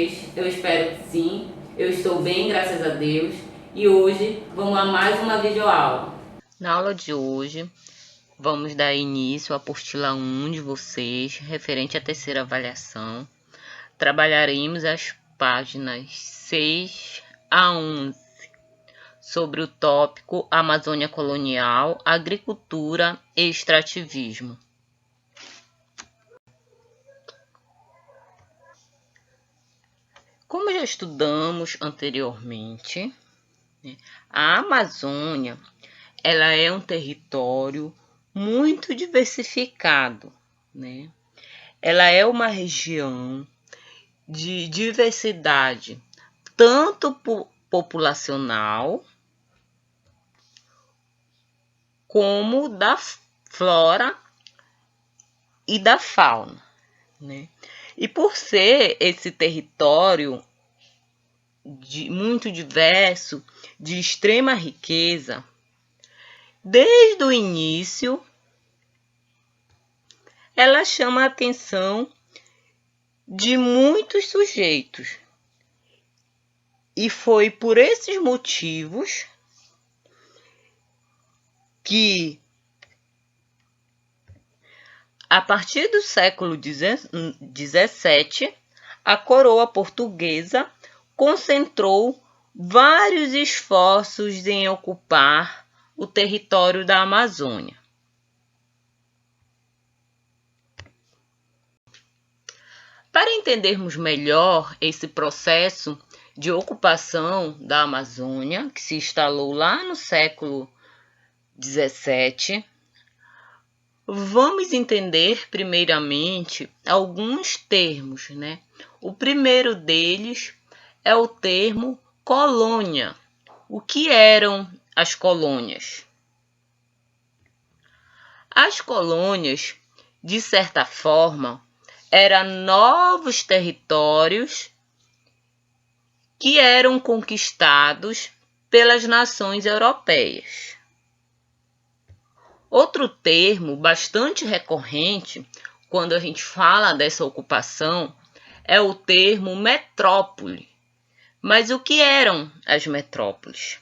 vocês? Eu espero que sim. Eu estou bem, graças a Deus. E hoje vamos a mais uma videoaula. Na aula de hoje, vamos dar início à apostila 1 de vocês, referente à terceira avaliação. Trabalharemos as páginas 6 a 11, sobre o tópico Amazônia Colonial, Agricultura e Extrativismo. Como já estudamos anteriormente, a Amazônia ela é um território muito diversificado, né? Ela é uma região de diversidade, tanto populacional, como da flora e da fauna, né? E por ser esse território muito diverso, de extrema riqueza, desde o início, ela chama a atenção de muitos sujeitos. E foi por esses motivos que, a partir do século XVII, a coroa portuguesa concentrou vários esforços em ocupar o território da Amazônia. Para entendermos melhor esse processo de ocupação da Amazônia, que se instalou lá no século XVII, vamos entender primeiramente alguns termos, né? O primeiro deles é o termo colônia. O que eram as colônias? As colônias, de certa forma, eram novos territórios que eram conquistados pelas nações europeias. Outro termo bastante recorrente quando a gente fala dessa ocupação é o termo metrópole. Mas o que eram as metrópoles?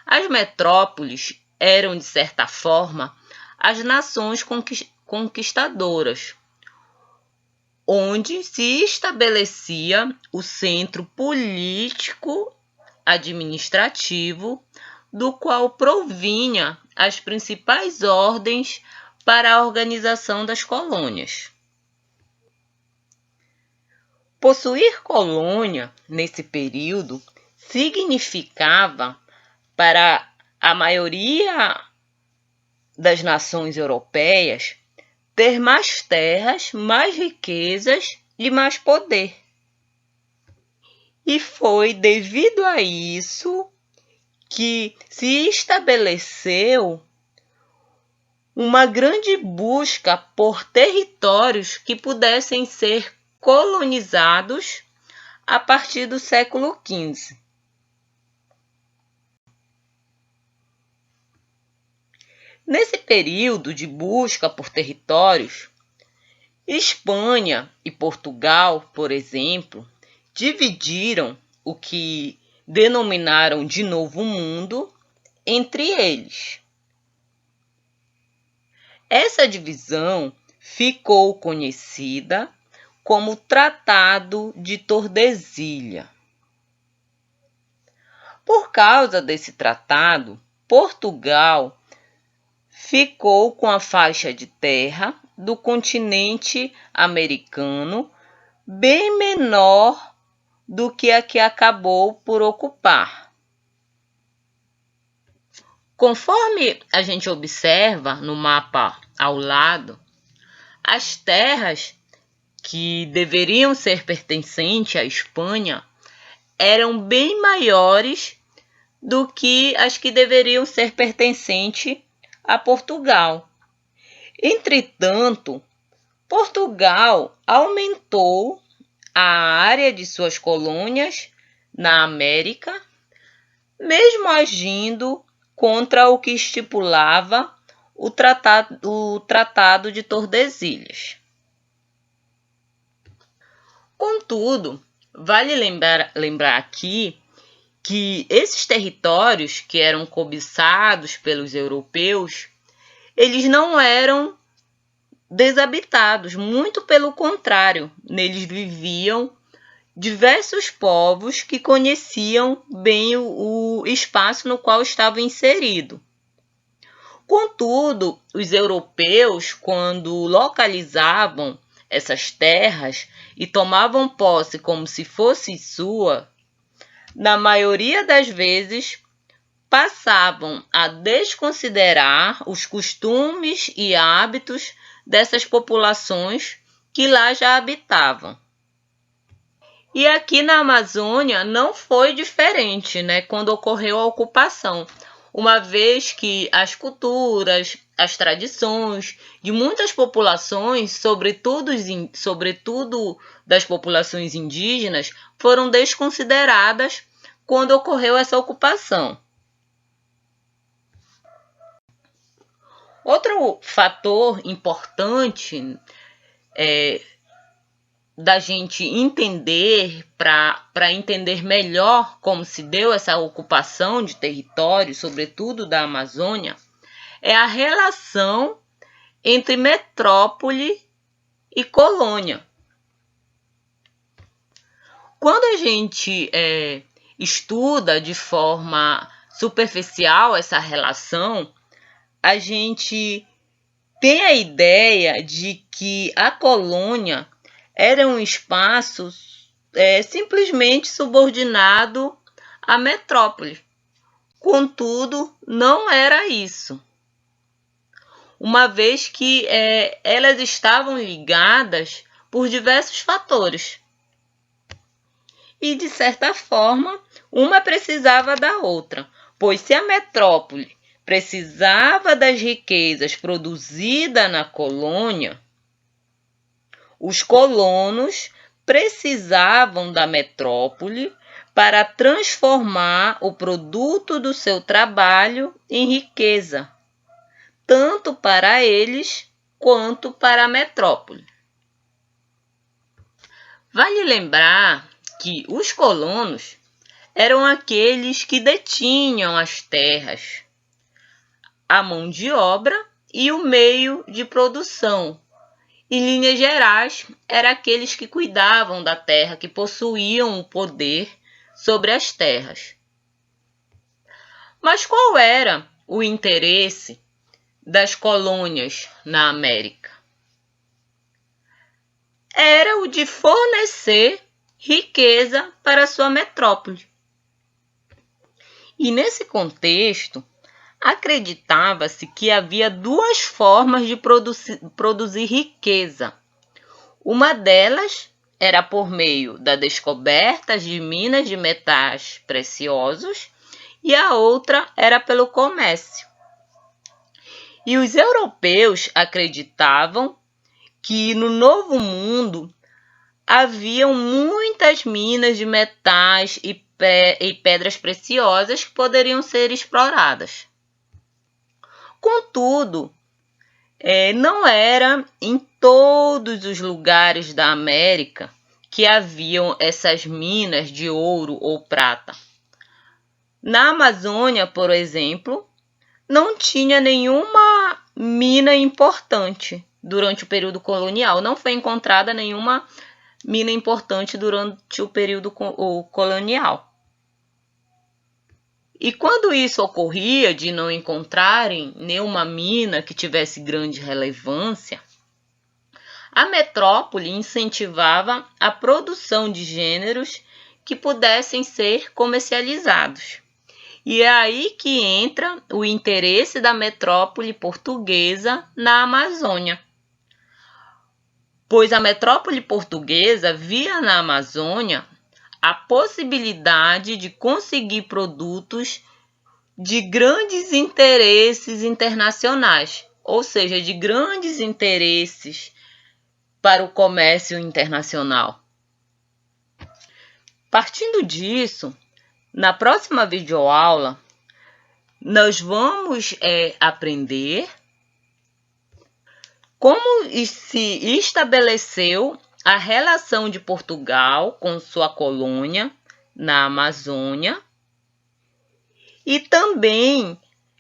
As metrópoles eram, de certa forma, as nações conquistadoras, onde se estabelecia o centro político administrativo, do qual provinha as principais ordens para a organização das colônias. Possuir colônia, nesse período, significava, para a maioria das nações europeias, ter mais terras, mais riquezas e mais poder. E foi devido a isso que se estabeleceu uma grande busca por territórios que pudessem ser colonizados a partir do século XV. Nesse período de busca por territórios, Espanha e Portugal, por exemplo, dividiram o que denominaram de Novo Mundo entre eles. Essa divisão ficou conhecida como Tratado de Tordesilhas. Por causa desse tratado, Portugal ficou com a faixa de terra do continente americano bem menor do que a que acabou por ocupar. Conforme a gente observa no mapa ao lado, as terras que deveriam ser pertencentes à Espanha eram bem maiores do que as que deveriam ser pertencentes a Portugal. Entretanto, Portugal aumentou a área de suas colônias na América, mesmo agindo contra o que estipulava o Tratado de Tordesilhas. Contudo, Vale lembrar aqui que esses territórios que eram cobiçados pelos europeus, eles não eram desabitados, muito pelo contrário, neles viviam diversos povos que conheciam bem o espaço no qual estava inserido. Contudo, os europeus, quando localizavam essas terras e tomavam posse como se fosse sua, na maioria das vezes passavam a desconsiderar os costumes e hábitos dessas populações que lá já habitavam. E aqui na Amazônia não foi diferente, né, quando ocorreu a ocupação, uma vez que as culturas, as tradições de muitas populações, sobretudo das populações indígenas, foram desconsideradas quando ocorreu essa ocupação. Outro fator importante da gente entender, para entender melhor como se deu essa ocupação de território, sobretudo da Amazônia, é a relação entre metrópole e colônia. Quando a gente estuda de forma superficial essa relação, a gente tem a ideia de que a colônia era um espaço simplesmente subordinado à metrópole. Contudo, não era isso, uma vez que elas estavam ligadas por diversos fatores. E, de certa forma, uma precisava da outra, pois se a metrópole precisava das riquezas produzidas na colônia, os colonos precisavam da metrópole para transformar o produto do seu trabalho em riqueza, tanto para eles quanto para a metrópole. Vale lembrar que os colonos eram aqueles que detinham as terras, a mão de obra e o meio de produção. Em linhas gerais, eram aqueles que cuidavam da terra, que possuíam o poder sobre as terras. Mas qual era o interesse das colônias na América? Era o de fornecer riqueza para sua metrópole. E nesse contexto, acreditava-se que havia duas formas de produzir riqueza. Uma delas era por meio da descoberta de minas de metais preciosos e a outra era pelo comércio. E os europeus acreditavam que no Novo Mundo haviam muitas minas de metais e pedras preciosas que poderiam ser exploradas. Contudo, não era em todos os lugares da América que haviam essas minas de ouro ou prata. Na Amazônia, por exemplo, não tinha nenhuma mina importante durante o período colonial. Não foi encontrada nenhuma mina importante durante o período colonial. E quando isso ocorria, de não encontrarem nenhuma mina que tivesse grande relevância, a metrópole incentivava a produção de gêneros que pudessem ser comercializados. E é aí que entra o interesse da metrópole portuguesa na Amazônia. Pois a metrópole portuguesa via na Amazônia a possibilidade de conseguir produtos de grandes interesses internacionais, ou seja, de grandes interesses para o comércio internacional. Partindo disso, na próxima videoaula, nós vamos aprender como se estabeleceu a relação de Portugal com sua colônia na Amazônia e também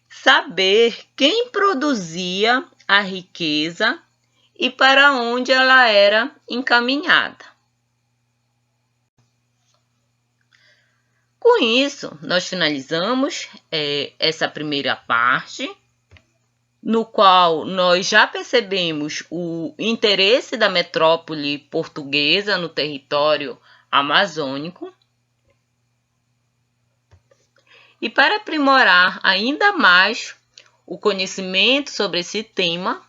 saber quem produzia a riqueza e para onde ela era encaminhada. Com isso, nós finalizamos essa primeira parte, no qual nós já percebemos o interesse da metrópole portuguesa no território amazônico. E para aprimorar ainda mais o conhecimento sobre esse tema,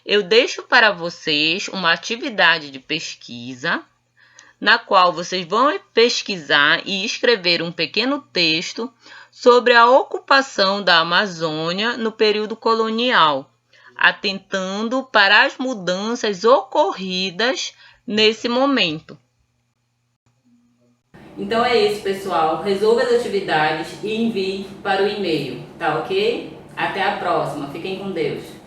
eu deixo para vocês uma atividade de pesquisa, na qual vocês vão pesquisar e escrever um pequeno texto sobre a ocupação da Amazônia no período colonial, atentando para as mudanças ocorridas nesse momento. Então é isso, pessoal. Resolva as atividades e envie para o e-mail, tá ok? Até a próxima. Fiquem com Deus.